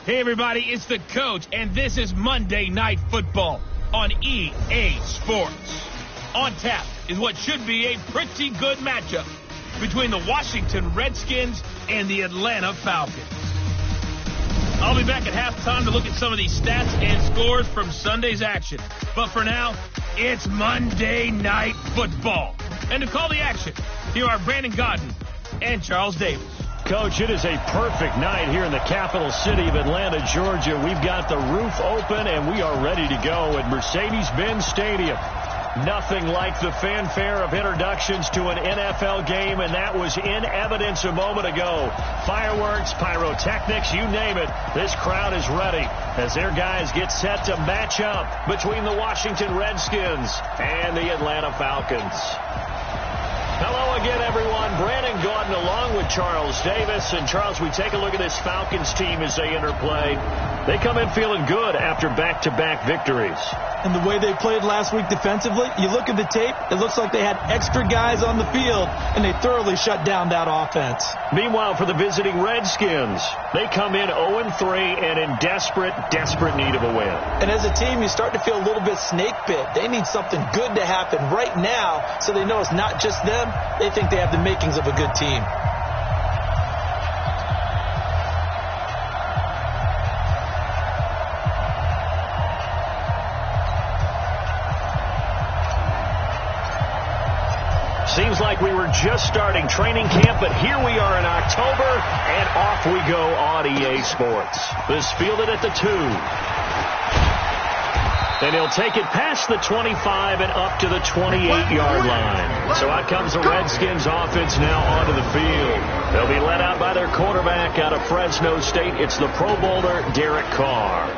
Hey, everybody, it's the coach, and this is Monday Night Football on EA Sports. On tap is what should be a pretty good matchup between the Washington Redskins and the Atlanta Falcons. I'll be back at halftime to look at some of these stats and scores from Sunday's action. But for now, it's Monday Night Football. And to call the action, here are Brandon Godden and Charles Davis. Coach, it is a perfect night here in the capital city of Atlanta, Georgia. We've got the roof open, and we are ready to go at Mercedes-Benz Stadium. Nothing like the fanfare of introductions to an NFL game, and that was in evidence a moment ago. Fireworks, pyrotechnics, you name it. This crowd is ready as their guys get set to match up between the Washington Redskins and the Atlanta Falcons. Hello again, everyone. Brandon Gaudin along with Charles Davis. And, Charles, we take a look at this Falcons team as they interplay. They come in feeling good after back-to-back victories. And the way they played last week defensively, you look at the tape, it looks like they had extra guys on the field, and they thoroughly shut down that offense. Meanwhile, for the visiting Redskins, they come in 0-3 and in desperate need of a win. And as a team, you start to feel a little bit snake bit. They need something good to happen right now so they know it's not just them. They think they have the makings of a good team. Seems like we were just starting training camp, but here we are in October, and off we go on EA Sports. This fielded at the 2. And he'll take it past the 25 and up to the 28-yard line. So out comes the Redskins offense now onto the field. They'll be led out by their quarterback out of Fresno State. It's the Pro Bowler, Derek Carr.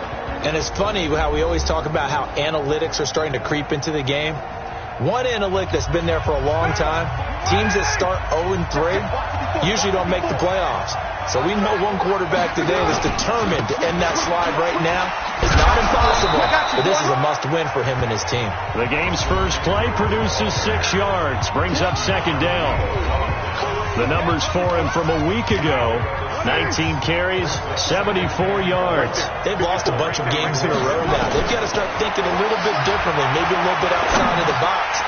And it's funny how we always talk about how analytics are starting to creep into the game. One analytic that's been there for a long time, teams that start 0-3 usually don't make the playoffs. So we know one quarterback today that's determined to end that slide right now. It's not impossible, but this is a must-win for him and his team. The game's first play produces 6 yards, brings up second down. The numbers for him from a week ago, 19 carries, 74 yards. They've lost a bunch of games in a row now. They've got to start thinking a little bit differently, maybe a little bit outside of the box.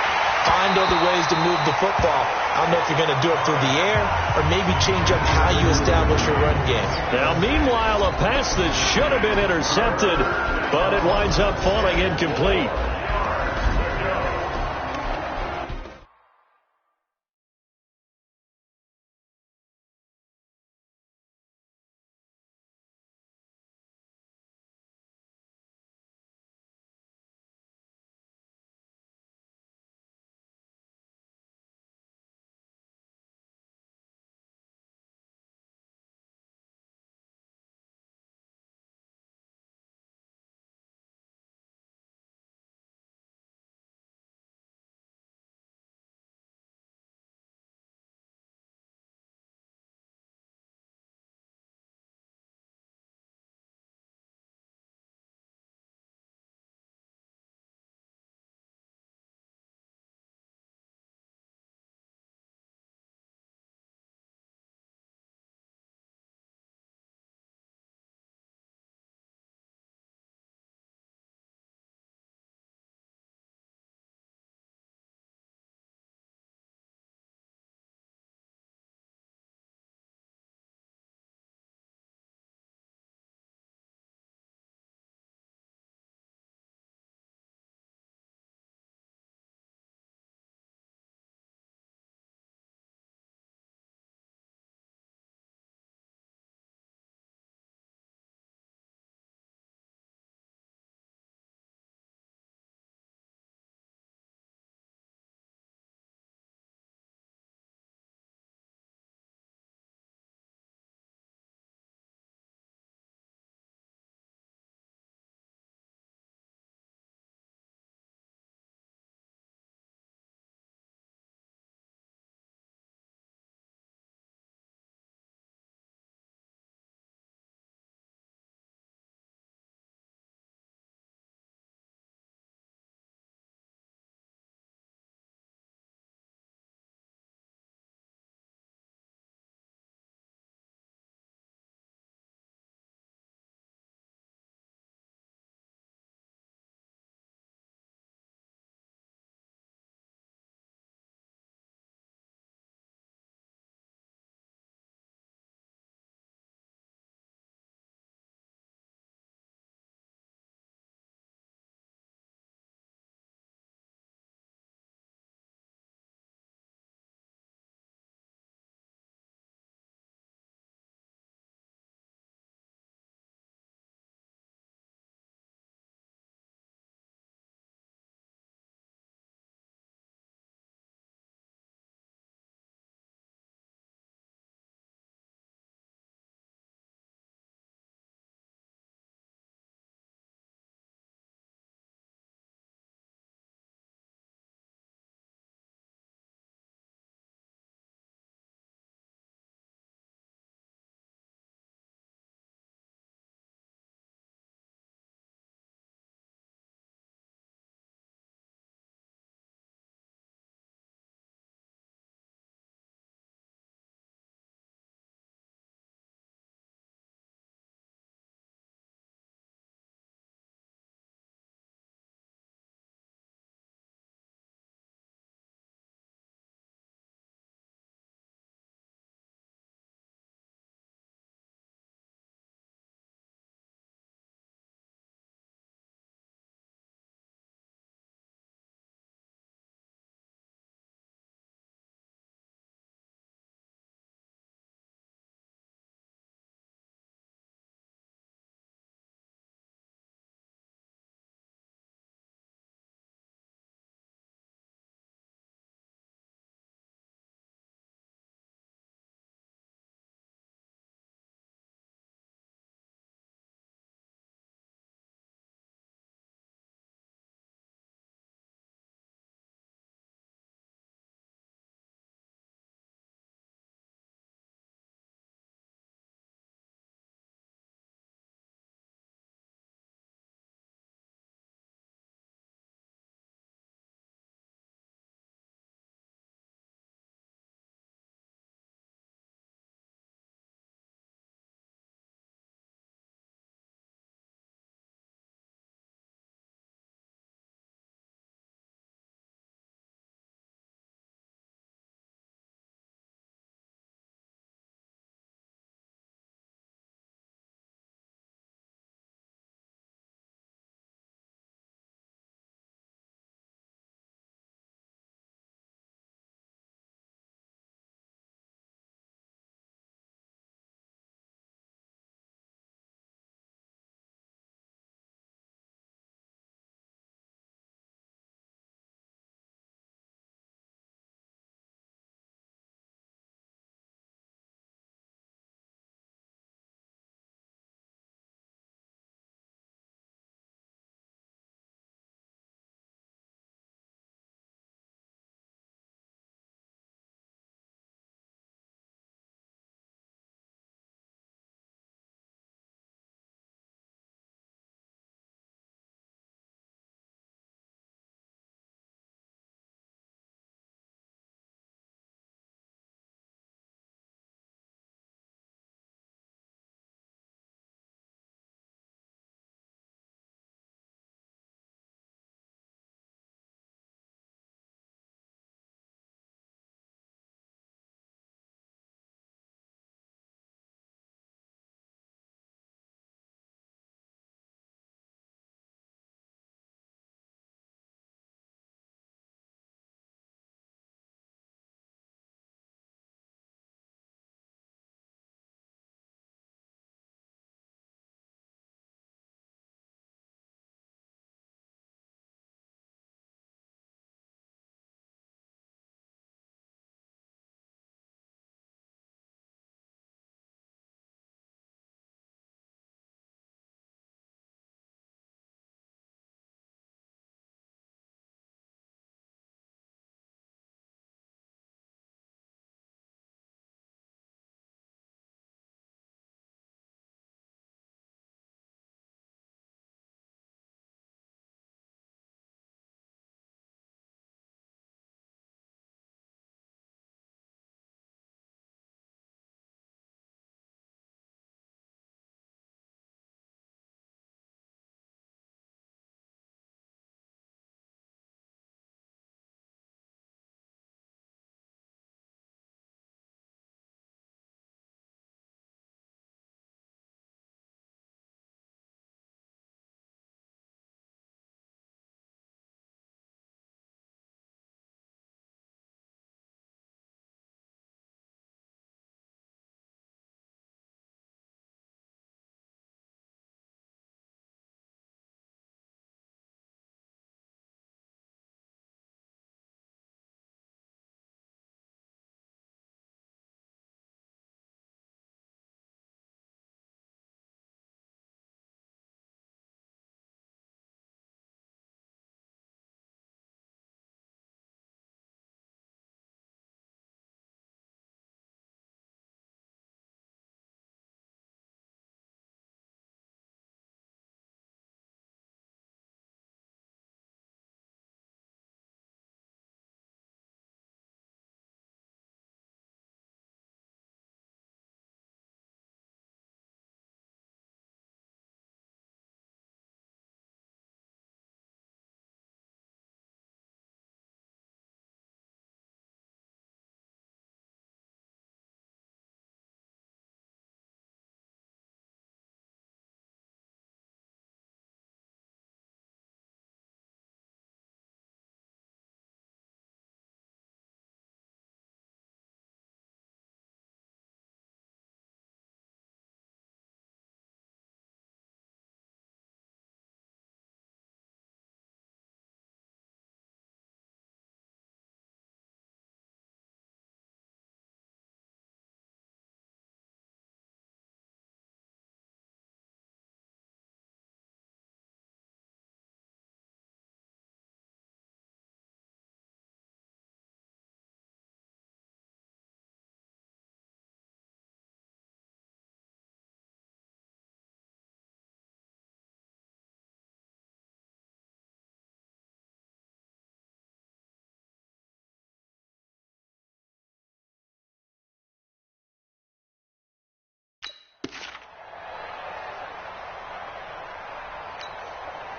Find other ways to move the football. I don't know if you're going to do it through the air or maybe change up how you establish your run game. Now, meanwhile, a pass that should have been intercepted, but it winds up falling incomplete.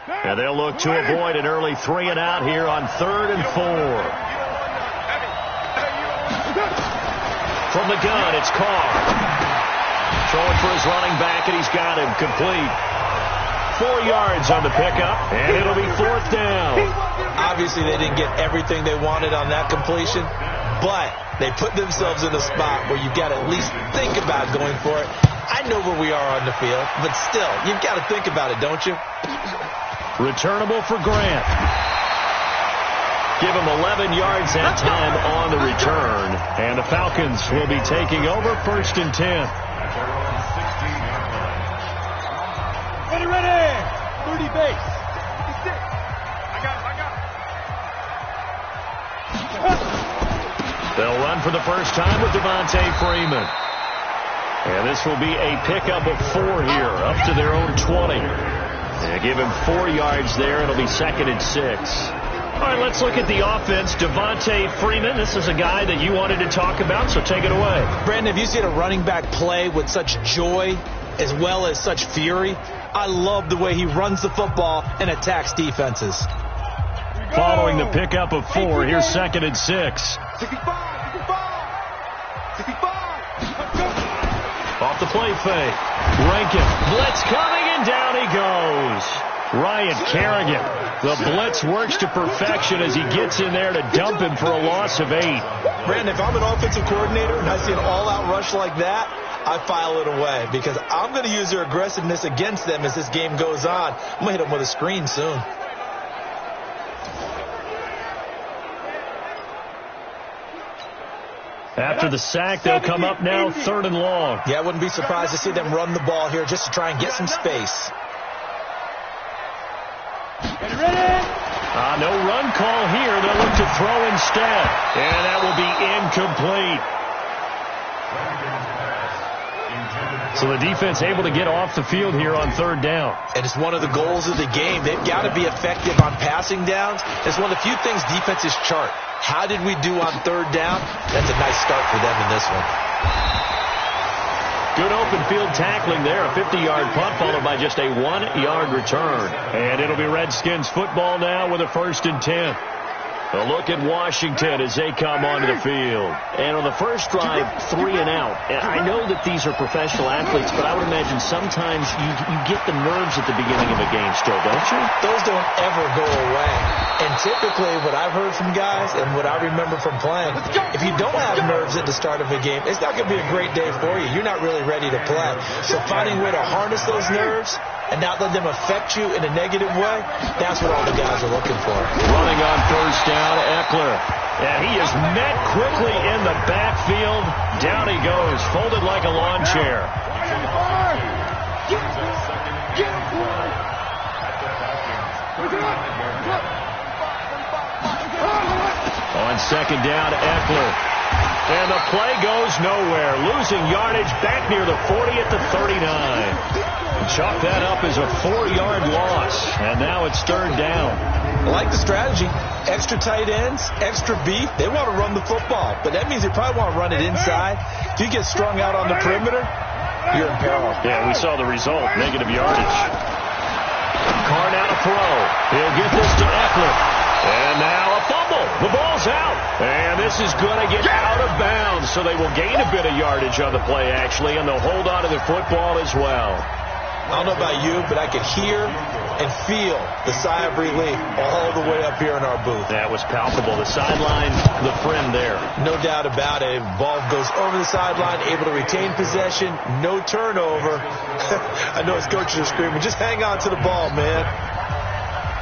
And they'll look to avoid an early 3 and out here on 3rd and 4. From the gun, it's Carr. Throwing for his running back, and he's got him complete. 4 yards on the pickup, and it'll be 4th down. Obviously, they didn't get everything they wanted on that completion, but they put themselves in a spot where you've got to at least think about going for it. I know where we are on the field, but still, you've got to think about it, don't you? Returnable for Grant. Give him 11 yards that time on the return. And the Falcons will be taking over 1st and 10. Ready. 30 base. 56. I got it. They'll run for the first time with Devontae Freeman. And this will be a pickup of 4 here, up to their own 20. And give him 4 yards there. It'll be 2nd and 6. All right, let's look at the offense. Devontae Freeman, this is a guy that you wanted to talk about, so take it away. Brandon, have you seen a running back play with such joy as well as such fury? I love the way he runs the football and attacks defenses. Following the pickup of 4, here's 2nd and 6. 65. Off the play fake. Rankin. Blitz coming, and down he goes. Ryan Kerrigan. The blitz works to perfection as he gets in there to dump him for a loss of 8. Brandon, if I'm an offensive coordinator and I see an all-out rush like that, I file it away because I'm going to use their aggressiveness against them as this game goes on. I'm going to hit them with a screen soon. After the sack, they'll come up now 3rd and long. Yeah, I wouldn't be surprised to see them run the ball here just to try and get some space. No run call here. They'll look to throw instead. And that will be incomplete. So the defense able to get off the field here on 3rd down. And it's one of the goals of the game. They've got to be effective on passing downs. It's one of the few things defenses chart. How did we do on 3rd down? That's a nice start for them in this one. Good open field tackling there. A 50-yard punt followed by just a 1-yard return. And it'll be Redskins football now with a 1st and 10. A look at Washington as they come onto the field. And on the first drive, 3 and out. And I know that these are professional athletes, but I would imagine sometimes you get the nerves at the beginning of a game still, don't you? Those don't ever go away. And typically what I've heard from guys and what I remember from playing, if you don't have nerves at the start of a game, it's not going to be a great day for you. You're not really ready to play. So finding a way to harness those nerves and not let them affect you in a negative way, that's what all the guys are looking for. Running on first down, Eckler. And he is met quickly in the backfield. Down he goes, folded like a lawn chair. On 2nd down, Eckler. And the play goes nowhere. Losing yardage back near the 40 at the 39. Chalk that up as a 4-yard loss. And now it's 3rd down. I like the strategy. Extra tight ends, extra beef. They want to run the football, but that means they probably want to run it inside. If you get strung out on the perimeter, you're in peril. Yeah, we saw the result. Negative yardage. Carr now to throw. He'll get this to Eckler. And now a fumble. The ball's out. And this is going to get out of bounds, so they will gain a bit of yardage on the play, actually, and they'll hold on to the football as well. I don't know about you, but I could hear and feel the sigh of relief all the way up here in our booth. That was palpable. The sideline, the friend there. No doubt about it. Ball goes over the sideline, able to retain possession, no turnover. I know his coaches are screaming, just hang on to the ball, man.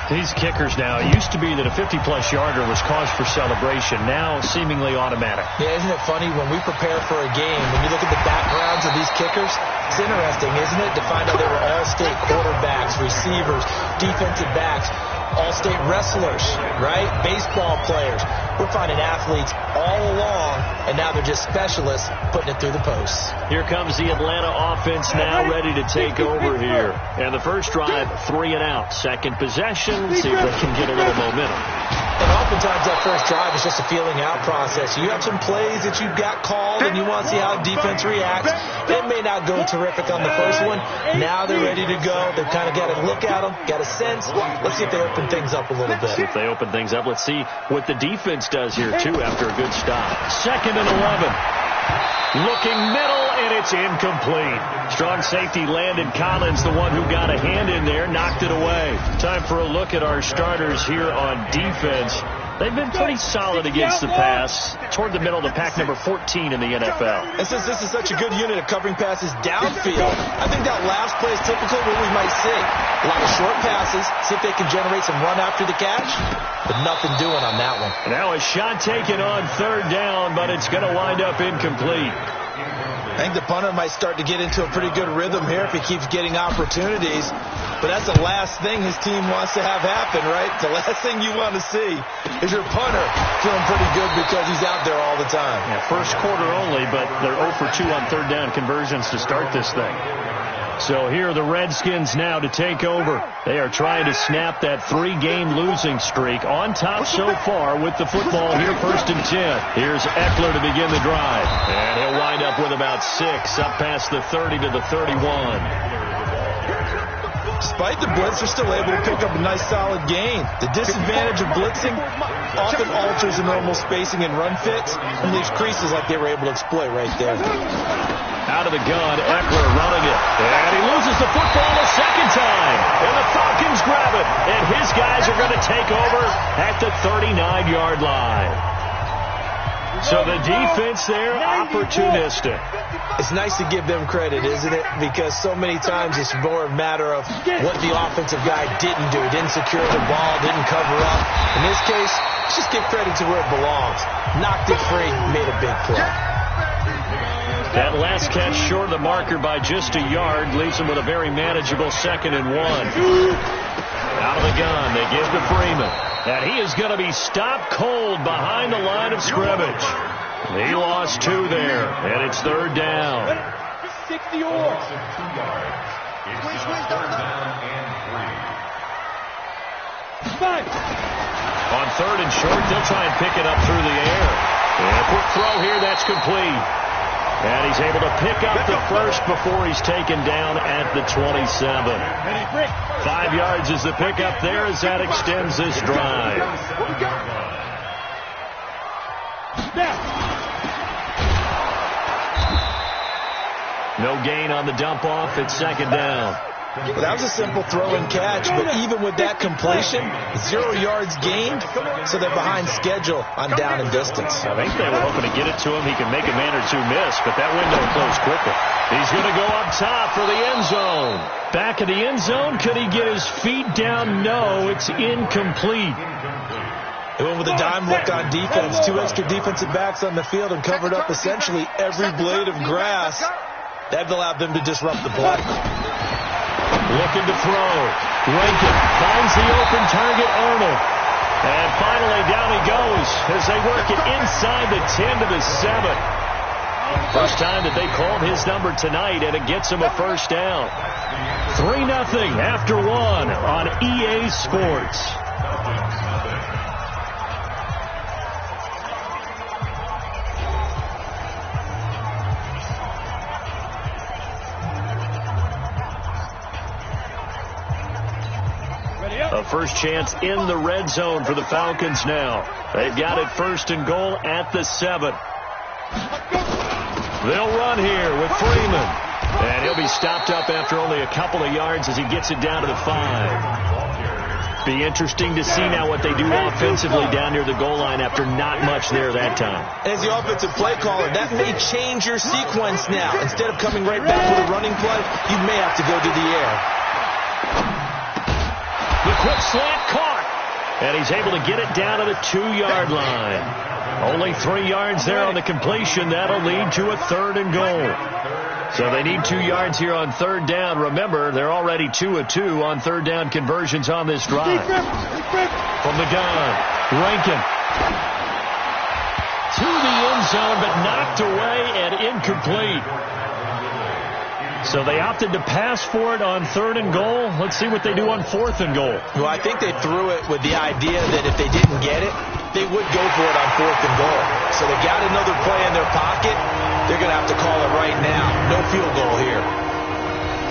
These kickers now, it used to be that a 50-plus yarder was cause for celebration. Now, seemingly automatic. Yeah, isn't it funny when we prepare for a game, when you look at the backgrounds of these kickers, it's interesting, isn't it, to find out they were all-state quarterbacks, receivers, defensive backs, all-state wrestlers, right? Baseball players. We're finding athletes all along, and now they're just specialists putting it through the posts. Here comes the Atlanta offense now ready to take over here. And the first drive, 3 and out. Second possession, see if they can get a little momentum. And oftentimes that first drive is just a feeling out process. You have some plays that you've got called and you want to see how the defense reacts. They may not go terrific on the first one. Now they're ready to go. They've kind of got to look at them, got a sense. Let's see if they open things up a little bit. See if they open things up. Let's see what the defense does here, too, after a good stop. 2nd and 11. Looking middle, and it's incomplete. Strong safety Landon Collins, the one who got a hand in there, knocked it away. Time for a look at our starters here on defense. They've been pretty solid against the pass. Toward the middle of the pack, number 14 in the NFL. And since this is such a good unit of covering passes downfield, I think that last play is typical of what we might see. A lot of short passes, see if they can generate some run after the catch, but nothing doing on that one. Now a shot taken on 3rd down, but it's going to wind up incomplete. I think the punter might start to get into a pretty good rhythm here if he keeps getting opportunities. But that's the last thing his team wants to have happen, right? The last thing you want to see is your punter feeling pretty good because he's out there all the time. Yeah, first quarter only, but they're 0 for 2 on 3rd down conversions to start this thing. So here are the Redskins now to take over. They are trying to snap that 3-game losing streak. On top so far with the football here, 1st and 10. Here's Eckler to begin the drive. And he'll wind up with about 6, up past the 30 to the 31. Despite the blitz, they're still able to pick up a nice solid gain. The disadvantage of blitzing often alters the normal spacing and run fits and leaves creases like they were able to exploit right there. Out of the gun, Eckler running it. And he loses the football a second time. And the Falcons grab it. And his guys are going to take over at the 39-yard line. So the defense there, opportunistic. It's nice to give them credit, isn't it? Because so many times it's more a matter of what the offensive guy didn't do. Didn't secure the ball, didn't cover up. In this case, let's just give credit to where it belongs. Knocked it free, made a big play. That last catch short of the marker by just a yard leaves him with a very manageable 2nd and 1. Out of the gun, they give to Freeman. And he is going to be stopped cold behind the line of scrimmage. He lost 2 there, and it's 3rd down. 60 yards. On 3rd and short, they'll try and pick it up through the air. And a quick throw here, that's complete. And he's able to pick up the first before he's taken down at the 27. 5 yards is the pickup there as that extends this drive. No gain on the dump off. It's 2nd down. Well, that was a simple throw and catch, but even with that completion, 0 yards gained, so they're behind schedule on down and distance. I think they were hoping to get it to him. He can make a man or two miss, but that window closed quickly. He's going to go up top for the end zone. Back of the end zone. Could he get his feet down? No, it's incomplete. They went with a dime look on defense. 2 extra defensive backs on the field and covered up essentially every blade of grass. That allowed them to disrupt the play. Looking to throw. Rankin finds the open target, Arnold. And finally down he goes as they work it inside the 10 to the 7. First time that they called his number tonight, and it gets him a first down. 3-0 after 1 on EA Sports. A first chance in the red zone for the Falcons now. They've got it 1st and goal at the 7. They'll run here with Freeman. And he'll be stopped up after only a couple of yards as he gets it down to the 5. Be interesting to see now what they do offensively down near the goal line after not much there that time. As the offensive play caller, that may change your sequence now. Instead of coming right back with a running play, you may have to go to the air. The quick slant caught. And he's able to get it down to the 2-yard line. Only 3 yards there on the completion. That'll lead to a 3rd and goal. So they need 2 yards here on 3rd down. Remember, they're already 2 of 2 on 3rd down conversions on this drive. From the gun, Rankin. To the end zone, but knocked away and incomplete. So they opted to pass for it on 3rd and goal. Let's see what they do on 4th and goal. Well, I think they threw it with the idea that if they didn't get it, they would go for it on 4th and goal. So they got another play in their pocket. They're going to have to call it right now. No field goal here.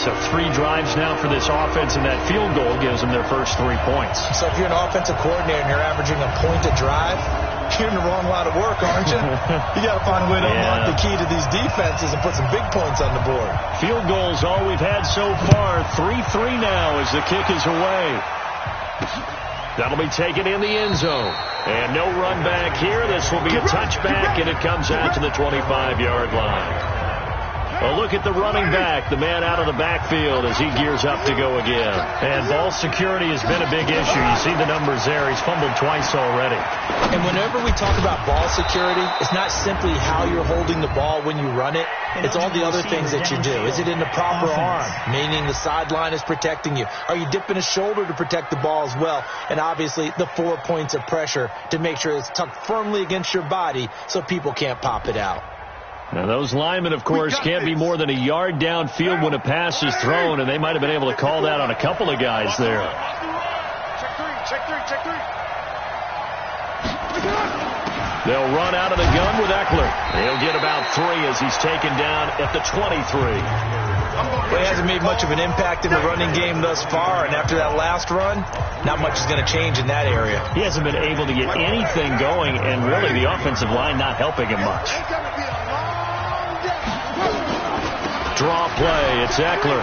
So 3 drives now for this offense, and that field goal gives them their first 3 points. So if you're an offensive coordinator and you're averaging a point a drive, you're in the wrong line of work, aren't you? You got to find a way to unlock the key to these defenses and put some big points on the board. Field goals all we've had so far. 3-3 now as the kick is away. That'll be taken in the end zone. And no run back here. This will be a touchback, and it comes out to the 25-yard line. A look at the running back, the man out of the backfield as he gears up to go again. And ball security has been a big issue. You see the numbers there. He's fumbled twice already. And whenever we talk about ball security, it's not simply how you're holding the ball when you run it. It's all the other things that you do. Is it in the proper arm, meaning the sideline is protecting you? Are you dipping a shoulder to protect the ball as well? And obviously the 4 points of pressure to make sure it's tucked firmly against your body so people can't pop it out. Now, those linemen, of course, can't be more than a yard downfield when a pass is thrown, and they might have been able to call that on a couple of guys there. Check three. They'll run out of the gun with Eckler. He'll get about 3 as he's taken down at the 23. Well, he hasn't made much of an impact in the running game thus far, and after that last run, not much is going to change in that area. He hasn't been able to get anything going, and really the offensive line not helping him much. Draw play. It's Eckler.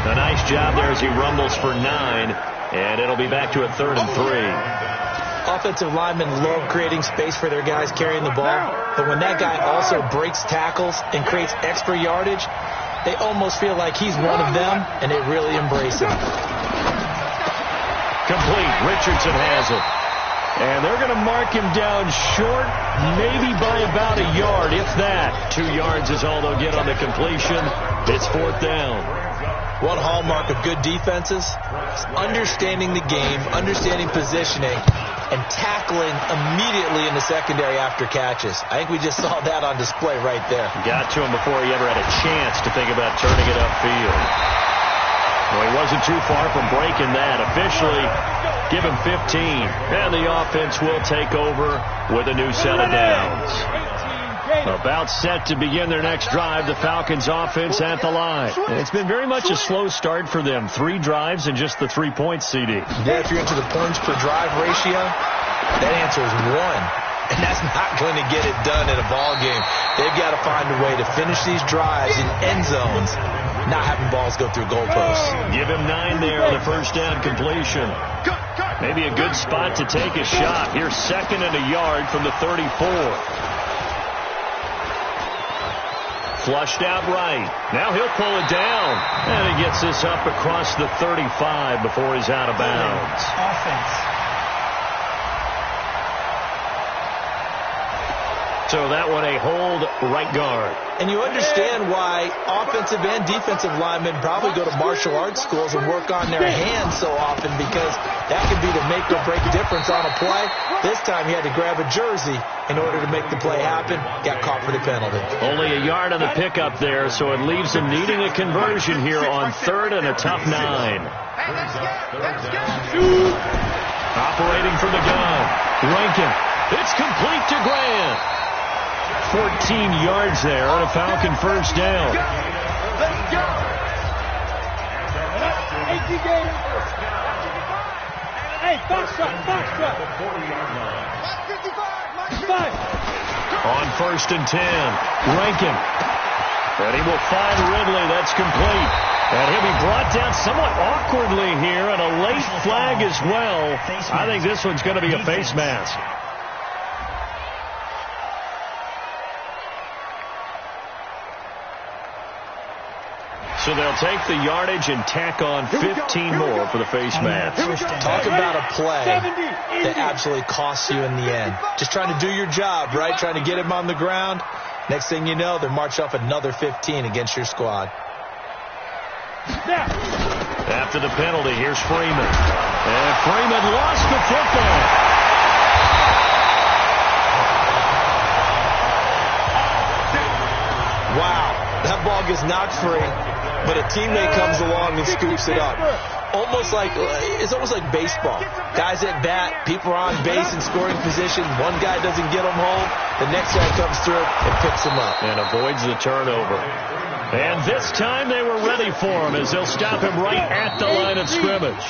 A nice job there as he rumbles for 9, and it'll be back to a 3rd and 3. Offensive linemen love creating space for their guys carrying the ball, but when that guy also breaks tackles and creates extra yardage, they almost feel like he's one of them, and they really embrace him. Complete. Richardson has it. And they're going to mark him down short, maybe by about a yard, if that. 2 yards is all they'll get on the completion. It's 4th down. One hallmark of good defenses is understanding the game, understanding positioning, and tackling immediately in the secondary after catches. I think we just saw that on display right there. Got to him before he ever had a chance to think about turning it upfield. Well, he wasn't too far from breaking that. Officially, give him 15. And the offense will take over with a new set of downs. About set to begin their next drive, the Falcons offense at the line. And it's been very much a slow start for them. 3 drives and just the 3 points, CD. Yeah, if you're into the points per drive ratio, that answer is 1. And that's not going to get it done in a ball game. They've got to find a way to finish these drives in end zones, not having balls go through goalposts. Give him 9 there on the first down completion. Maybe a good spot to take a shot. Here's 2nd and a yard from the 34. Flushed out right. Now he'll pull it down. And he gets this up across the 35 before he's out of bounds. Offense. So that one a hold right guard. And you understand why offensive and defensive linemen probably go to martial arts schools and work on their hands so often, because that could be the make or break difference on a play. This time he had to grab a jersey in order to make the play happen. Got caught for the penalty. Only a yard on the pickup there, so it leaves him needing a conversion here on 3rd and a tough 9. Operating from the gun. Rankin. It's complete to Grant. 14 yards there on a Falcon first down. Let's go. 18 games. Hey, box truck. 5. On 1st and 10, Rankin. And he will find Ridley. That's complete. And he'll be brought down somewhat awkwardly here, and a late flag as well. I think this one's going to be a face mask. So they'll take the yardage and tack on 15 more for the face mask. Talk about a play that absolutely costs you in the end. Just trying to do your job, right? Trying to get him on the ground. Next thing you know, they're marched off another 15 against your squad. After the penalty, here's Freeman. And Freeman lost the football. Wow, that ball gets knocked free, but a teammate comes along and scoops it up. almost like baseball. Guys at bat, people are on base in scoring position. One guy doesn't get them home. The next guy comes through and picks him up. And avoids the turnover. And this time they were ready for him as they'll stop him right at the line of scrimmage.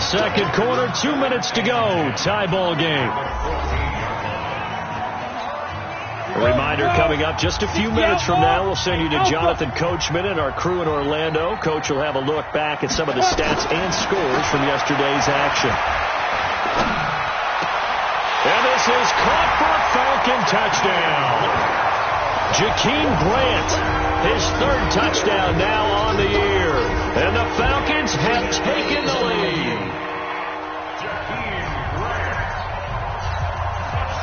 Second quarter, 2 minutes to go. Tie ball game. A reminder coming up just a few minutes from now. We'll send you to Jonathan Coachman and our crew in Orlando. Coach will have a look back at some of the stats and scores from yesterday's action. And this is caught for a Falcon touchdown. Jakeem Grant, his third touchdown now on the year. And the Falcons have taken the lead.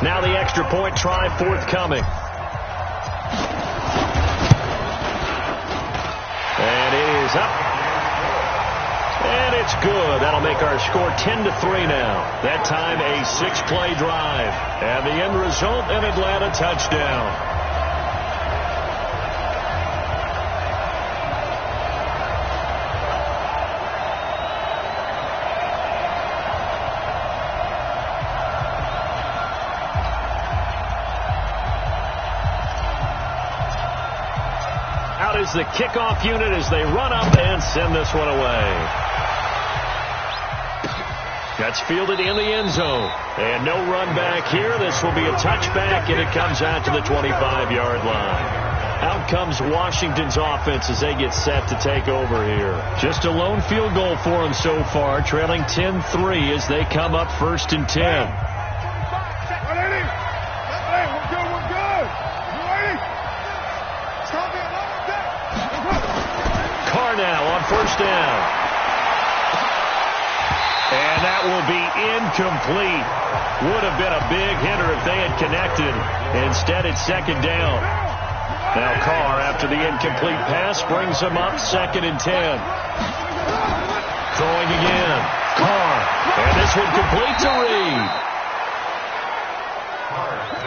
Now the extra point try forthcoming. And it is up. And it's good. That'll make our score 10-3 now. That time a 6-play drive. And the end result, an Atlanta touchdown. Is the kickoff unit as they run up and send this one away. That's fielded in the end zone. And no run back here. This will be a touchback, and it comes out to the 25-yard line. Out comes Washington's offense as they get set to take over here. Just a lone field goal for them so far, trailing 10-3 as they come up 1st and 10. Now on 1st down. And that will be incomplete. Would have been a big hitter if they had connected. Instead, it's 2nd down. Now Carr, after the incomplete pass, brings them up 2nd and 10. Throwing again. Carr. And this one complete to Reed.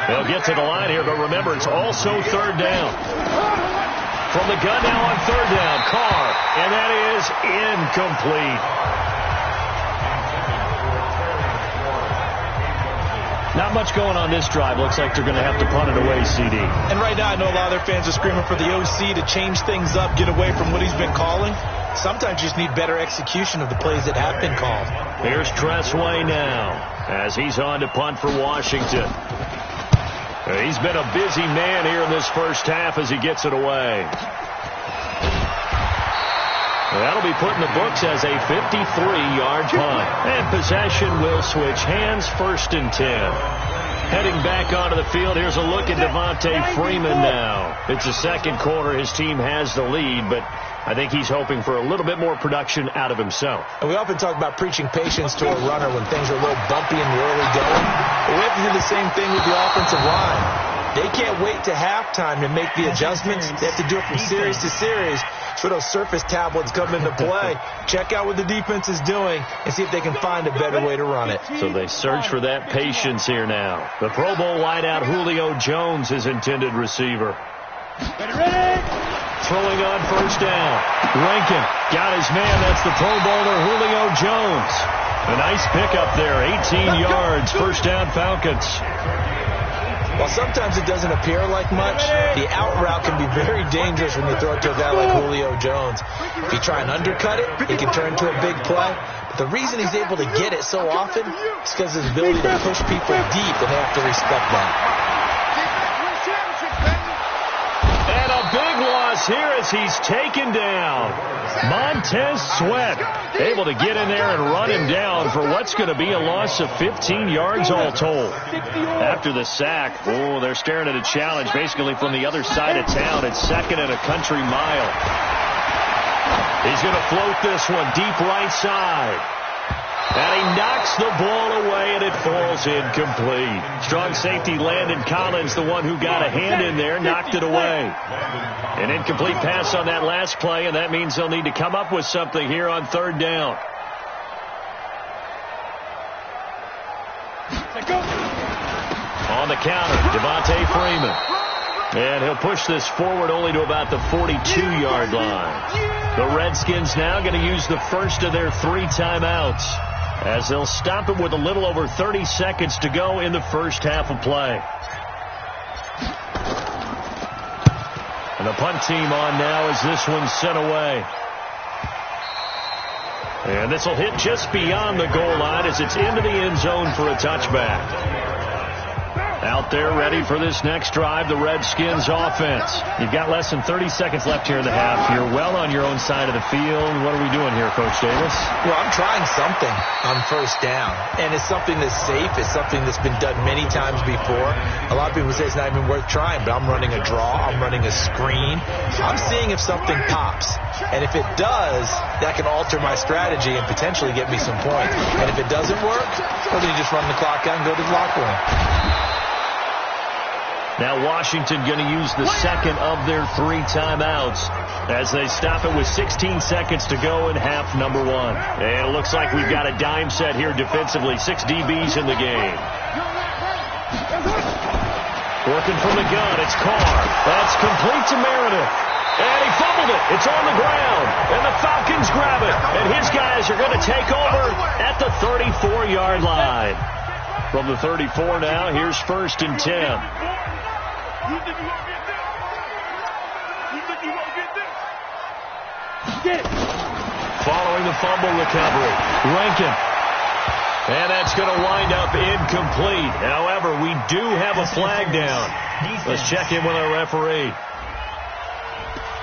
They'll get to the line here, but remember, it's also 3rd down. From the gun now on 3rd down, Carr, and that is incomplete. Not much going on this drive. Looks like they're going to have to punt it away, CD. And right now I know a lot of their fans are screaming for the OC to change things up, get away from what he's been calling. Sometimes you just need better execution of the plays that have been called. Here's Tressway now as he's on to punt for Washington. He's been a busy man here in this first half as he gets it away. That'll be put in the books as a 53-yard punt. And possession will switch hands, 1st and 10. Heading back onto the field, here's a look at Devontae Freeman now. It's the second quarter. His team has the lead, but I think he's hoping for a little bit more production out of himself. And we often talk about preaching patience to a runner when things are a little bumpy in the early going. But we have to do the same thing with the offensive line. They can't wait to halftime to make the adjustments. They have to do it from series to series. So those surface tablets come into play. Check out what the defense is doing and see if they can find a better way to run it. So they search for that patience here now. The Pro Bowl wideout Julio Jones is intended receiver. Ready? Throwing on 1st down. Rankin got his man. That's the Pro Bowler Julio Jones. A nice pickup there. 18 yards. 1st down Falcons. While sometimes it doesn't appear like much, the out route can be very dangerous when you throw it to a guy like Julio Jones. If you try and undercut it, it can turn into a big play. But the reason he's able to get it so often is because of his ability to push people deep, and they have to respect that. And a big loss here as he's taken down. Montez Sweat able to get in there and run him down for what's going to be a loss of 15 yards all told. After the sack, they're staring at a challenge basically from the other side of town. It's 2nd and a country mile. He's going to float this one deep right side. And he knocks the ball away, and it falls incomplete. Strong safety Landon Collins, the one who got a hand in there, knocked it away. An incomplete pass on that last play, and that means they'll need to come up with something here on 3rd down. On the counter, Devontae Freeman. And he'll push this forward only to about the 42-yard line. The Redskins now going to use the first of their 3 timeouts, as they'll stop it with a little over 30 seconds to go in the first half of play. And the punt team on now as this one's sent away. And this will hit just beyond the goal line as it's into the end zone for a touchback. Out there ready for this next drive, the Redskins offense. You've got less than 30 seconds left here in the half. You're well on your own side of the field. What are we doing here, Coach Davis? Well, I'm trying something on first down, and it's something that's safe. It's something that's been done many times before. A lot of people say it's not even worth trying, but I'm running a draw. I'm running a screen. I'm seeing if something pops, and if it does, that can alter my strategy and potentially get me some points. And if it doesn't work, well, then you just run the clock out and go to the locker room. Now Washington going to use the second of their 3 timeouts as they stop it with 16 seconds to go in half number 1. And it looks like we've got a dime set here defensively. 6 DBs in the game. Working from the gun, it's Carr. That's complete to Meredith. And he fumbled it. It's on the ground. And the Falcons grab it. And his guys are going to take over at the 34-yard line. From the 34 now, here's 1st and 10. You think you won't get this? You think you won't get this? Get it. Following the fumble recovery, Rankin. And that's going to wind up incomplete. However, we do have a flag down. Let's check in with our referee.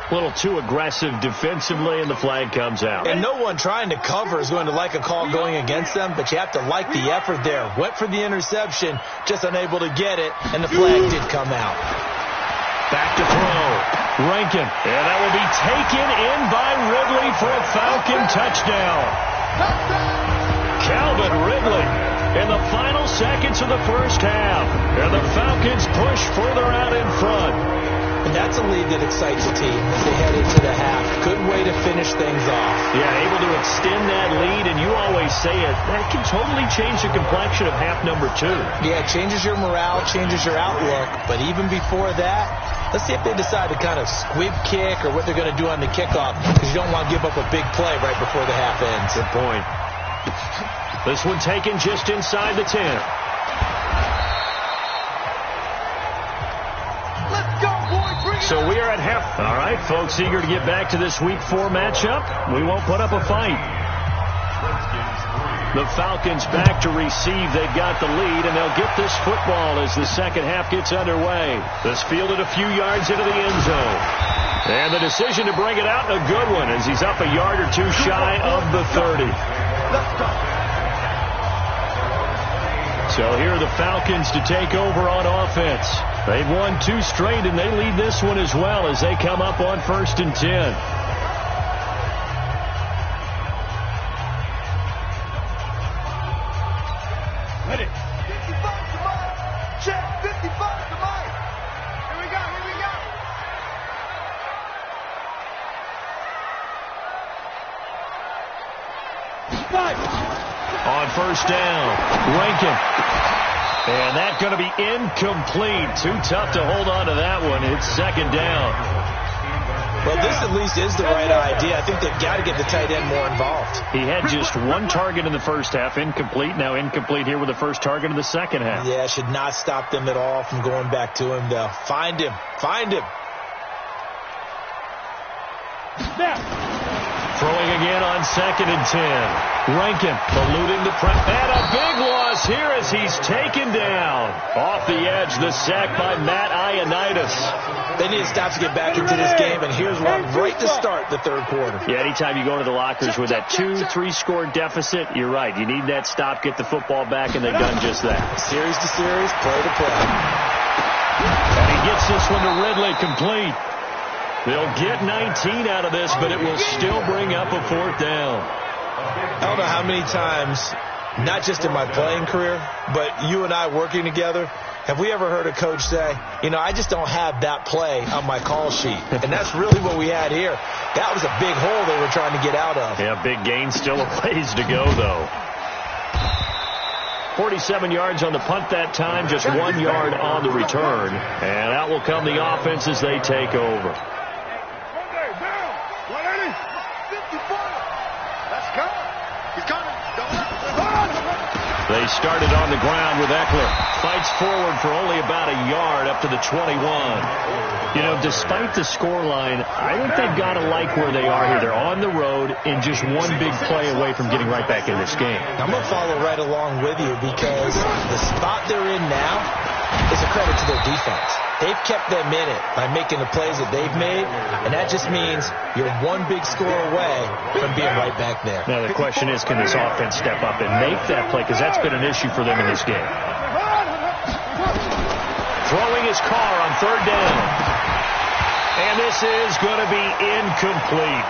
A little too aggressive defensively, and the flag comes out. And no one trying to cover is going to like a call going against them, but you have to like the effort there. Went for the interception, just unable to get it, and the flag did come out. Back to throw. Rankin. And that will be taken in by Ridley for a Falcon touchdown. Calvin Ridley in the final seconds of the first half. And the Falcons push further out in front. And that's a lead that excites the team as they head into the half. Good way to finish things off. Yeah, able to extend that lead, and you always say it, that can totally change the complexion of half number 2. Yeah, it changes your morale, changes your outlook. But even before that, let's see if they decide to kind of squib kick or what they're going to do on the kickoff, because you don't want to give up a big play right before the half ends. Good point. This one taken just inside the 10. So we are at half. All right, folks, eager to get back to this Week 4 matchup. We won't put up a fight. The Falcons back to receive. They've got the lead, and they'll get this football as the second half gets underway. This fielded a few yards into the end zone. And the decision to bring it out, a good one, as he's up a yard or two shy of the 30. So here are the Falcons to take over on offense. They've won 2 straight, and they lead this one as well as they come up on 1st and 10. Ready. 55 to Mike. Check. 55 to Mike. Here we go. Here we go. On 1st down, Rankin. And that's going to be incomplete. Too tough to hold on to that one. It's 2nd down. Well, this at least is the right idea. I think they've got to get the tight end more involved. He had just 1 target in the first half, incomplete. Now incomplete here with the first target in the second half. Yeah, should not stop them at all from going back to him, though. Find him. Find him. Snap. Throwing again on 2nd and 10. Rankin eluding the press. And a big loss here as he's taken down. Off the edge, the sack by Matt Ioannidis. They need to stop to get back into this game, and here's one right to start the 3rd quarter. Yeah, anytime you go into the lockers with that 2-3 score deficit, you're right. You need that stop, get the football back, and they've done just that. Series to series, play to play. And he gets this one to Ridley, complete. They'll get 19 out of this, but it will still bring up a 4th down. I don't know how many times, not just in my playing career, but you and I working together, have we ever heard a coach say, you know, I just don't have that play on my call sheet. And that's really what we had here. That was a big hole they were trying to get out of. Yeah, big gain, still a ways to go, though. 47 yards on the punt that time, just 1 yard on the return. And out will come the offense as they take over. They started on the ground with Eckler. Fights forward for only about a yard up to the 21. You know, despite the scoreline, I think they've got to like where they are here. They're on the road and just one big play away from getting right back in this game. I'm going to follow right along with you because the spot they're in now is a credit to their defense. They've kept them in it by making the plays that they've made, and that just means you're one big score away from being right back there. Now, the question is, can this offense step up and make that play? Because that's been an issue for them in this game. Throwing his car on third down. And this is going to be incomplete.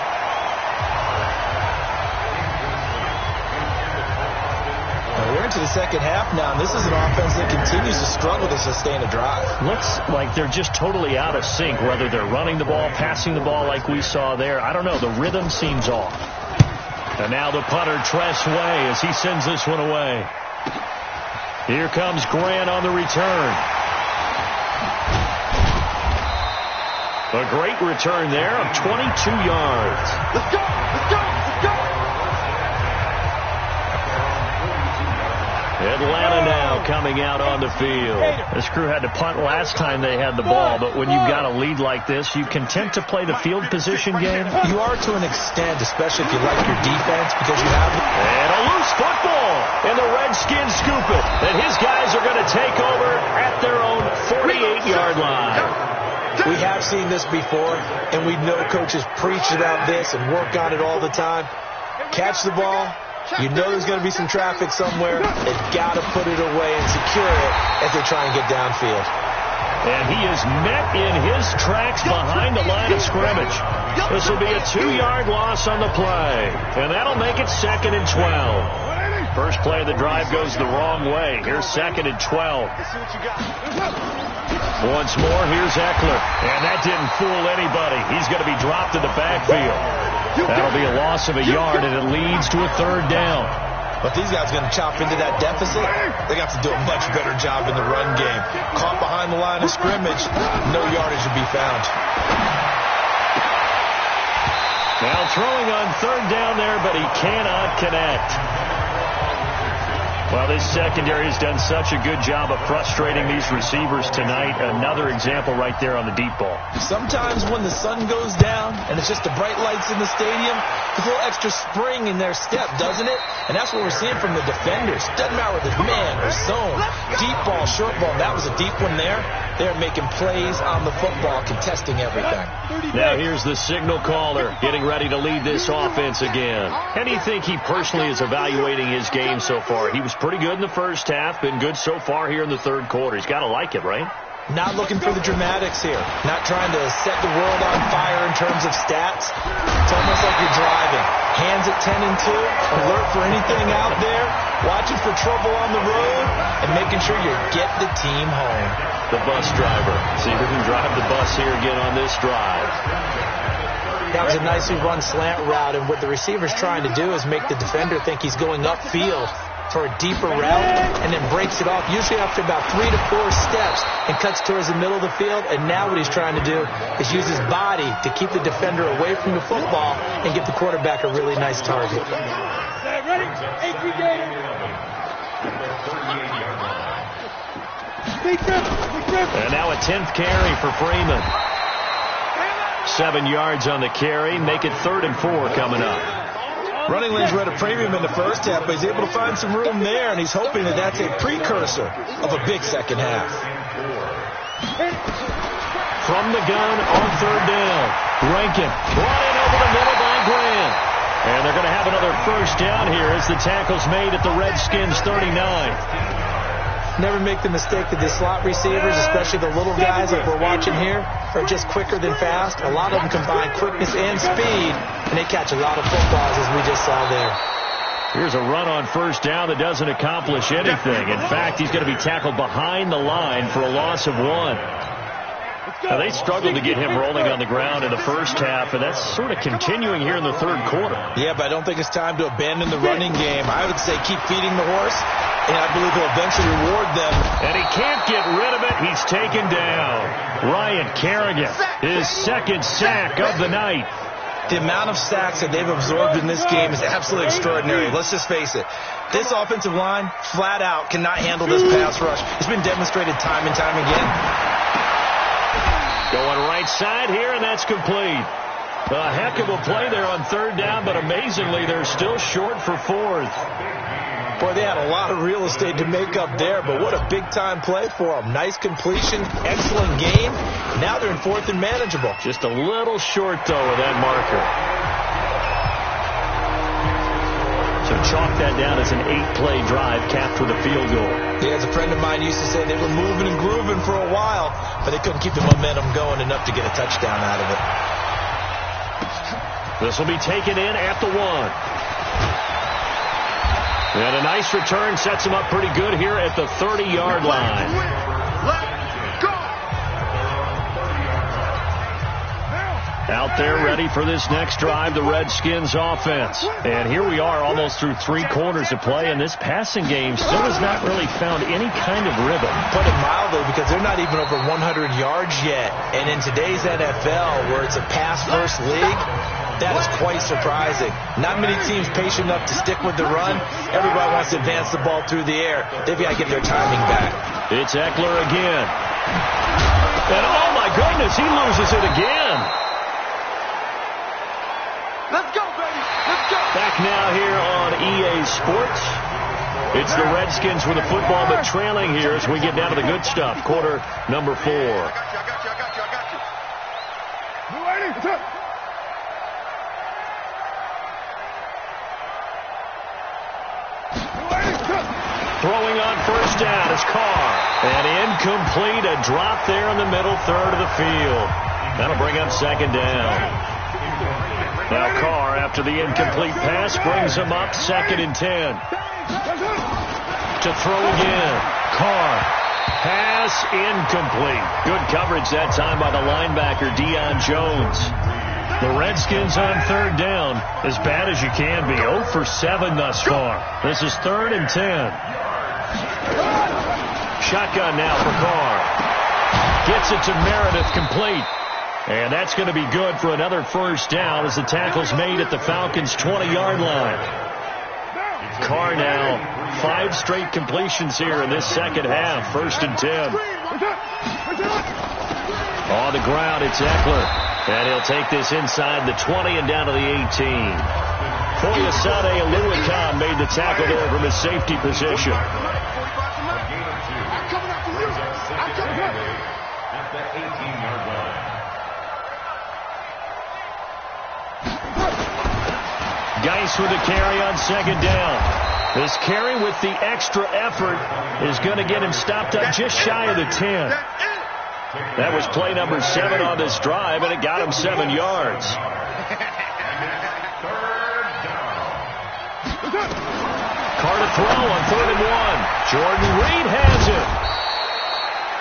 We're into the second half now, and this is an offense that continues to struggle to sustain a drive. Looks like they're just totally out of sync, whether they're running the ball, passing the ball like we saw there. I don't know. The rhythm seems off. And now the punter, Tress Way, as he sends this one away. Here comes Grant on the return. A great return there of 22 yards. Let's go! Let's go! Let's go! Atlanta now coming out on the field. This crew had to punt last time they had the ball, but when you've got a lead like this, you content to play the field position game? You are to an extent, especially if you like your defense, because you have... And a loose football, and the Redskins scoop it. And his guys are going to take over at their own 48-yard line. We have seen this before, and we know coaches preach about this and work on it all the time. Catch the ball. You know there's going to be some traffic somewhere. They've got to put it away and secure it as they try and get downfield. And he is met in his tracks behind the line of scrimmage. This will be a 2-yard loss on the play, and that'll make it 2nd and 12. First play of the drive goes the wrong way. Here's 2nd and 12. Once more, here's Eckler. And that didn't fool anybody. He's going to be dropped in the backfield. That'll be a loss of a yard, and it leads to a 3rd down. But these guys are going to chop into that deficit. They got to do a much better job in the run game. Caught behind the line of scrimmage, no yardage to be found. Now throwing on 3rd down there, but he cannot connect. Well, this secondary has done such a good job of frustrating these receivers tonight. Another example right there on the deep ball. Sometimes when the sun goes down and it's just the bright lights in the stadium, there's a little extra spring in their step, doesn't it? And that's what we're seeing from the defenders. Doesn't matter whether it's man or zone, deep ball, short ball. That was a deep one there. They're making plays on the football, contesting everything. Now here's the signal caller getting ready to lead this offense again. How do you think he personally is evaluating his game so far? He was pretty good in the first half, been good so far here in the 3rd quarter. He's got to like it, right? Not looking for the dramatics here. Not trying to set the world on fire in terms of stats. It's almost like you're driving. Hands at 10 and 2, alert for anything out there, watching for trouble on the road, and making sure you get the team home. The bus driver. See who can drive the bus here again on this drive. That was a nicely run slant route, and what the receiver's trying to do is make the defender think he's going upfield for a deeper route, and then breaks it off, usually after about 3 to 4 steps, and cuts towards the middle of the field. And now what he's trying to do is use his body to keep the defender away from the football and give the quarterback a really nice target. And now a 10th carry for Freeman. 7 yards on the carry, make it 3rd and 4 coming up. Running lanes were at a premium in the first half, but he's able to find some room there, and he's hoping that that's a precursor of a big second half. From the gun on 3rd down. Rankin brought in over the middle by Grant. And they're going to have another 1st down here as the tackle's made at the Redskins 39. Never make the mistake that the slot receivers, especially the little guys like we're watching here, are just quicker than fast. A lot of them combine quickness and speed, and they catch a lot of footballs, as we just saw there. Here's a run on 1st down that doesn't accomplish anything. In fact, he's going to be tackled behind the line for a loss of 1. Now, they struggled to get him rolling on the ground in the first half, and that's sort of continuing here in the third quarter. Yeah, but I don't think it's time to abandon the running game. I would say keep feeding the horse, and I believe he'll eventually reward them. And he can't get rid of it. He's taken down. Ryan Kerrigan, his second sack of the night. The amount of sacks that they've absorbed in this game is absolutely extraordinary. Let's just face it. This offensive line, flat out, cannot handle this pass rush. It's been demonstrated time and time again. Going right side here, and that's complete. A heck of a play there on third down, but amazingly, they're still short for fourth. Boy, they had a lot of real estate to make up there, but what a big-time play for them. Nice completion, excellent gain. Now they're in fourth and manageable. Just a little short, though, of that marker. So chalk that down as an 8-play drive capped with a field goal. Yeah, as a friend of mine used to say, they were moving and grooving for a while, but they couldn't keep the momentum going enough to get a touchdown out of it. This will be taken in at the 1. And a nice return sets him up pretty good here at the 30-yard line. Out there ready for this next drive, the Redskins offense. And here we are almost through 3 quarters of play, and this passing game still has not really found any kind of rhythm. Put it mildly, because they're not even over 100 yards yet. And in today's NFL, where it's a pass-first league, that is quite surprising. Not many teams patient enough to stick with the run. Everybody wants to advance the ball through the air. They've got to get their timing back. It's Eckler again. And oh my goodness, he loses it again. Let's go, baby. Let's go. Back now here on EA Sports. It's the Redskins with the football, but trailing here as we get down to the good stuff. Quarter number 4. I got you. What's up? Throwing on first down is Carr. And incomplete, a drop there in the middle third of the field. That'll bring up second down. Now Carr, after the incomplete pass, brings him up 2nd and 10. To throw again. Carr. Pass incomplete. Good coverage that time by the linebacker, Deion Jones. The Redskins on third down, as bad as you can be. 0 for 7 thus far. This is 3rd and 10. Shotgun now for Carr. Gets it to Meredith, complete. And that's going to be good for another first down as the tackle's made at the Falcons' 20-yard line. Carr now, 5 straight completions here in this second half. 1st and 10. On the ground, it's Eckler. And he'll take this inside the 20 and down to the 18. Foyesade Aluakon made the tackle there from his safety position. Geis with the carry on second down. This carry with the extra effort is going to get him stopped up just shy of the 10. That was play number 7 on this drive, and it got him 7 yards. Carr to throw on 3rd and 1. Jordan Reed has it.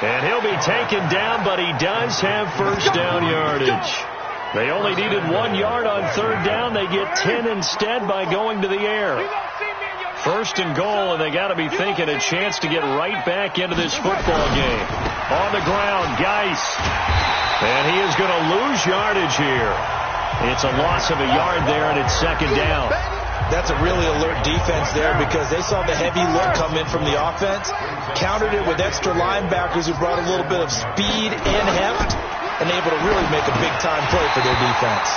And he'll be taken down, but he does have first down yardage. They only needed 1 yard on third down. They get 10 instead by going to the air. 1st and goal, and they got to be thinking a chance to get right back into this football game. On the ground, Geis. And he is going to lose yardage here. It's a loss of a yard there, and it's second down. That's a really alert defense there because they saw the heavy look come in from the offense, countered it with extra linebackers who brought a little bit of speed and heft, and able to really make a big-time play for their defense.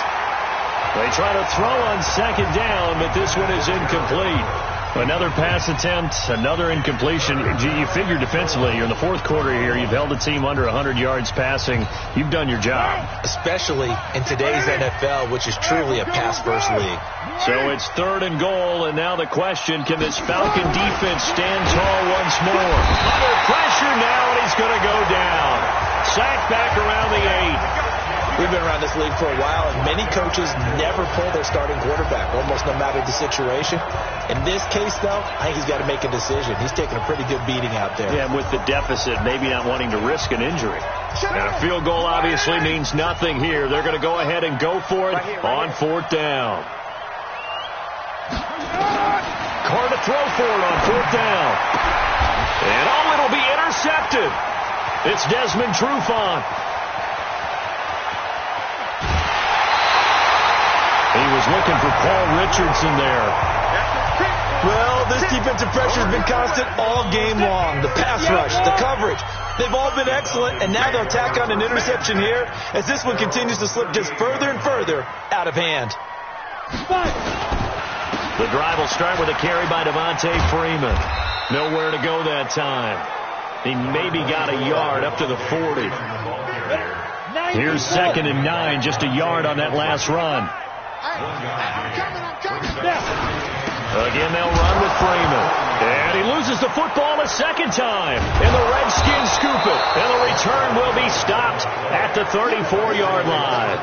They try to throw on second down, but this one is incomplete. Another pass attempt, another incompletion. Gee, you figure defensively, you're in the 4th quarter here. You've held a team under 100 yards passing. You've done your job. Especially in today's NFL, which is truly a pass-first league. So it's 3rd and goal, and now the question, can this Falcon defense stand tall once more? Under pressure now, and he's going to go down. Sacked back around the 8. We've been around this league for a while, and many coaches never pull their starting quarterback, almost no matter the situation. In this case, though, I think he's got to make a decision. He's taking a pretty good beating out there. Yeah, and with the deficit, maybe not wanting to risk an injury. And a field goal obviously means nothing here. They're going to go ahead and go for it on 4th down. Carr to throw for it on 4th down. And it'll be intercepted. It's Desmond Trufant. He was looking for Paul Richardson there. Well, this defensive pressure has been constant all game long. The pass rush, the coverage, they've all been excellent, and now they'll tack on an interception here as this one continues to slip just further and further out of hand. The drive will start with a carry by Devontae Freeman. Nowhere to go that time. He maybe got a yard up to the 40. Here's 2nd and 9, just a yard on that last run. Again, they'll run with Freeman. And he loses the football a second time. And the Redskins scoop it. And the return will be stopped at the 34-yard line.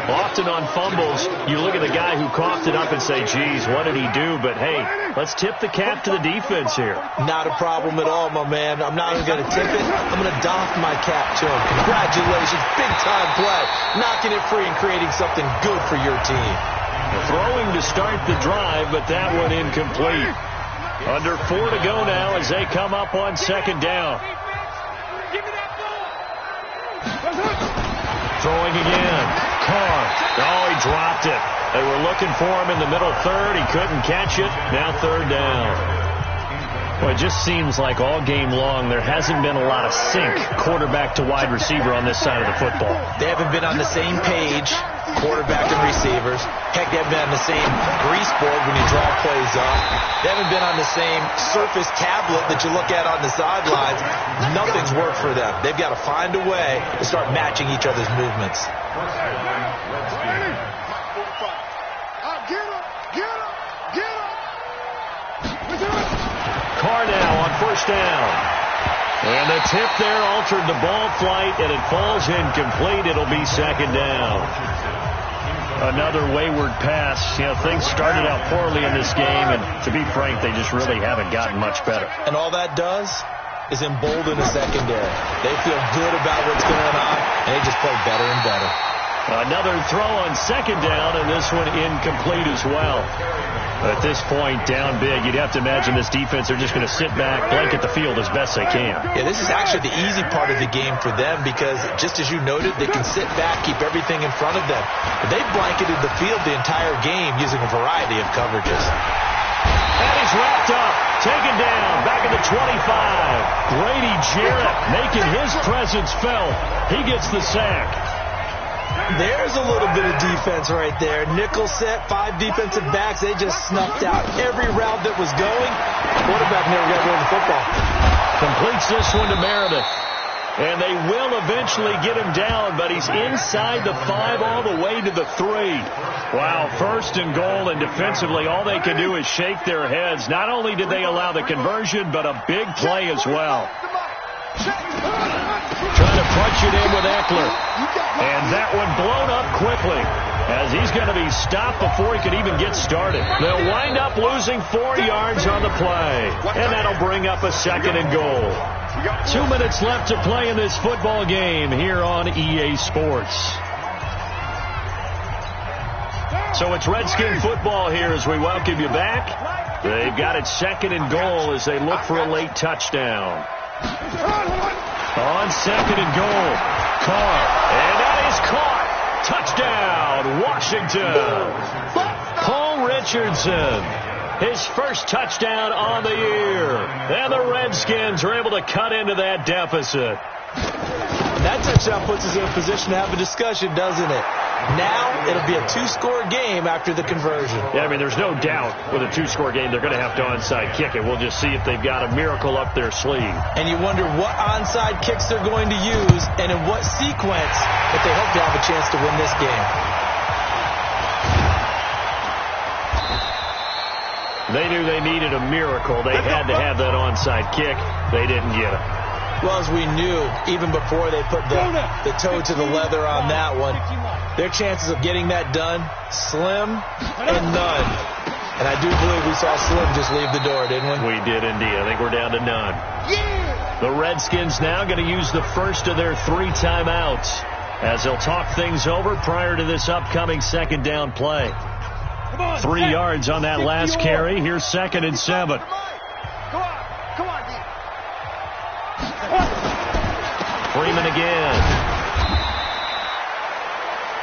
Often on fumbles, you look at the guy who coughed it up and say, geez, what did he do? But, hey, let's tip the cap to the defense here. Not a problem at all, my man. I'm not even going to tip it. I'm going to doff my cap to him. Congratulations. Big-time play. Knocking it free and creating something good for your team. Throwing to start the drive, but that one incomplete. Under 4 to go now as they come up on 2nd down. Throwing again. Carr. Oh, he dropped it. They were looking for him in the middle third. He couldn't catch it. Now 3rd down. Well, it just seems like all game long there hasn't been a lot of sync quarterback to wide receiver on this side of the football. They haven't been on the same page, quarterback and receivers. Heck, they haven't been on the same grease board when you draw plays up. They haven't been on the same surface tablet that you look at on the sidelines. Nothing's worked for them. They've got to find a way to start matching each other's movements. Carr now on 1st down. And the tip there altered the ball flight, and it falls incomplete. It'll be 2nd down. Another wayward pass. You know, things started out poorly in this game, and to be frank, they just really haven't gotten much better. And all that does is embolden the secondary. They feel good about what's going on, and they just play better and better. Another throw on 2nd down, and this one incomplete as well. At this point, down big, you'd have to imagine this defense are just going to sit back, blanket the field as best they can. Yeah, this is actually the easy part of the game for them because, just as you noted, they can sit back, keep everything in front of them. They've blanketed the field the entire game using a variety of coverages. And he's wrapped up, taken down, back at the 25. Grady Jarrett making his presence felt. He gets the sack. There's a little bit of defense right there. Nickel set, 5 defensive backs. They just snuffed out every route that was going. Quarterback never got rid of the football. Completes this one to Meredith. And they will eventually get him down, but he's inside the 5 all the way to the 3. Wow, 1st and goal, and defensively all they can do is shake their heads. Not only did they allow the conversion, but a big play as well. Trying to punch it in with Eckler. And that one blown up quickly as he's going to be stopped before he could even get started. They'll wind up losing 4 yards on the play. And that'll bring up a 2nd and goal. 2 minutes left to play in this football game here on EA Sports. So it's Redskin football here as we welcome you back. They've got it 2nd and goal as they look for a late touchdown. On 2nd and goal, Carr, and that is caught. Touchdown, Washington. Paul Richardson, his first touchdown on the year. And the Redskins are able to cut into that deficit. That touchdown puts us in a position to have a discussion, doesn't it? Now it'll be a 2-score game after the conversion. Yeah, I mean, there's no doubt with a 2-score game they're going to have to onside kick it. We'll just see if they've got a miracle up their sleeve. And you wonder what onside kicks they're going to use and in what sequence if they hope to have a chance to win this game. They knew they needed a miracle. They had to have that onside kick. They didn't get it. Well, as we knew, even before they put the toe to the leather on that one, their chances of getting that done, slim and none. And I do believe we saw Slim just leave the door, didn't we? We did indeed. I think we're down to none. Yeah! The Redskins now going to use the first of their 3 timeouts as they'll talk things over prior to this upcoming second down play. 3 yards on that last carry. Here's 2nd and 7. Come on, D. Freeman again.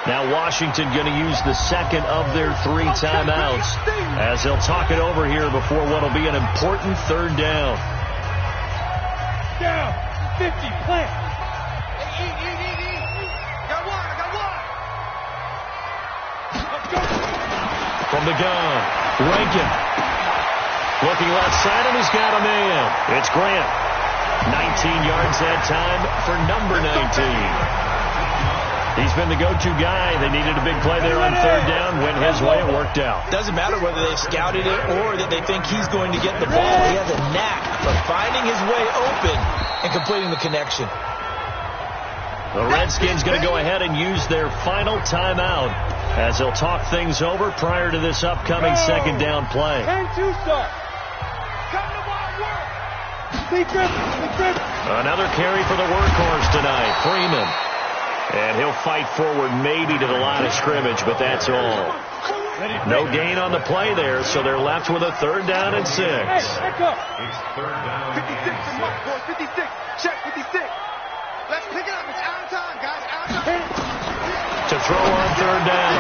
Now Washington going to use the second of their 3 timeouts as they'll talk it over here before what will be an important 3rd down. Down. 50. Plant. Got one. Let's go. From the gun, Rankin. Looking left side, and he's got a man. It's Grant. 19 yards that time for number 19. He's been the go-to guy. They needed a big play there on 3rd down. Went his way. It worked out. Doesn't matter whether they've scouted it or that they think he's going to get the ball. He has a knack for finding his way open and completing the connection. The Redskins going to go ahead and use their final timeout as they'll talk things over prior to this upcoming second down play. 10-2 start. Come to my work. Big grip. Another carry for the workhorse tonight, Freeman. And he'll fight forward maybe to the line of scrimmage, but that's all. No gain on the play there, so they're left with a 3rd down and 6. Hey, back up. 56. Check 56. Let's pick it up. It's out of time, guys. Out of time. To throw on 3rd down.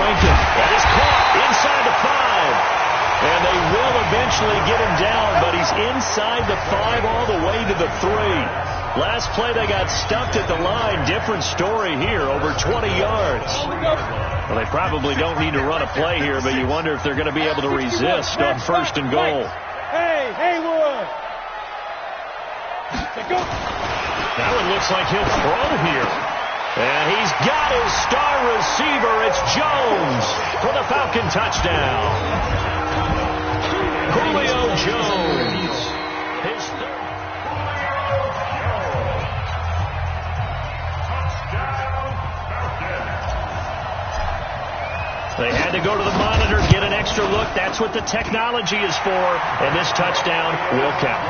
Rankin. That is caught inside the 5. And they will eventually get him down, but he's inside the 5 all the way to the 3. Last play they got stuffed at the line. Different story here, over 20 yards. Well, they probably don't need to run a play here, but you wonder if they're going to be able to resist on 1st and goal. Hey, Haywood. Go. Now it looks like he'll throw here. And he's got his star receiver. It's Jones for the Falcon touchdown. Julio Jones. His 3rd. They had to go to the monitor, get an extra look. That's what the technology is for. And this touchdown will count.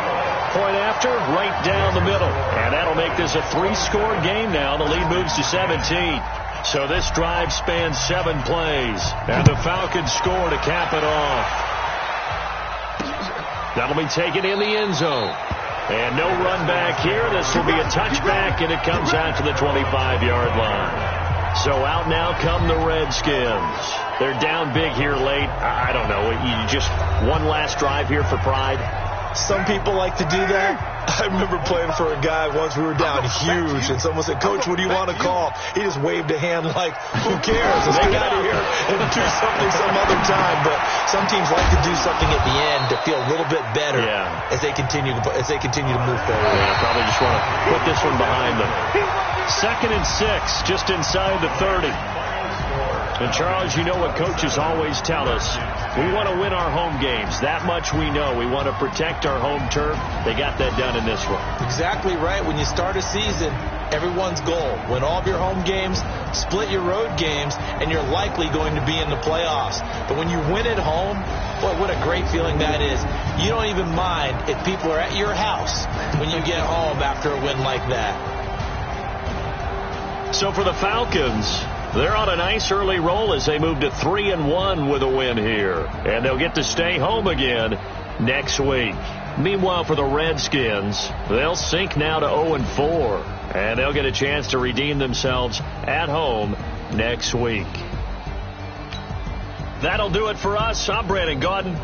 Point after, right down the middle. And that'll make this a 3-score game now. The lead moves to 17. So this drive spans 7 plays. And the Falcons score to cap it off. That'll be taken in the end zone. And no run back here. This will be a touchback, and it comes out to the 25-yard line. So out now come the Redskins. They're down big here late. I don't know. You just one last drive here for pride. Some people like to do that. I remember playing for a guy once. We were down huge, and someone said, "Coach, what do you want to call?" He just waved a hand like, "Who cares? Let's get out of here and do something some other time." But some teams like to do something at the end to feel a little bit better as they continue to move forward. Yeah, probably just want to put this one behind them. 2nd and 6, just inside the 30. And, Charles, you know what coaches always tell us. We want to win our home games. That much we know. We want to protect our home turf. They got that done in this one. Exactly right. When you start a season, everyone's goal. Win all of your home games, split your road games, and you're likely going to be in the playoffs. But when you win at home, boy, what a great feeling that is. You don't even mind if people are at your house when you get home after a win like that. So for the Falcons, they're on a nice early roll as they move to 3-1 with a win here. And they'll get to stay home again next week. Meanwhile, for the Redskins, they'll sink now to 0-4. And they'll get a chance to redeem themselves at home next week. That'll do it for us. I'm Brandon Gaudin.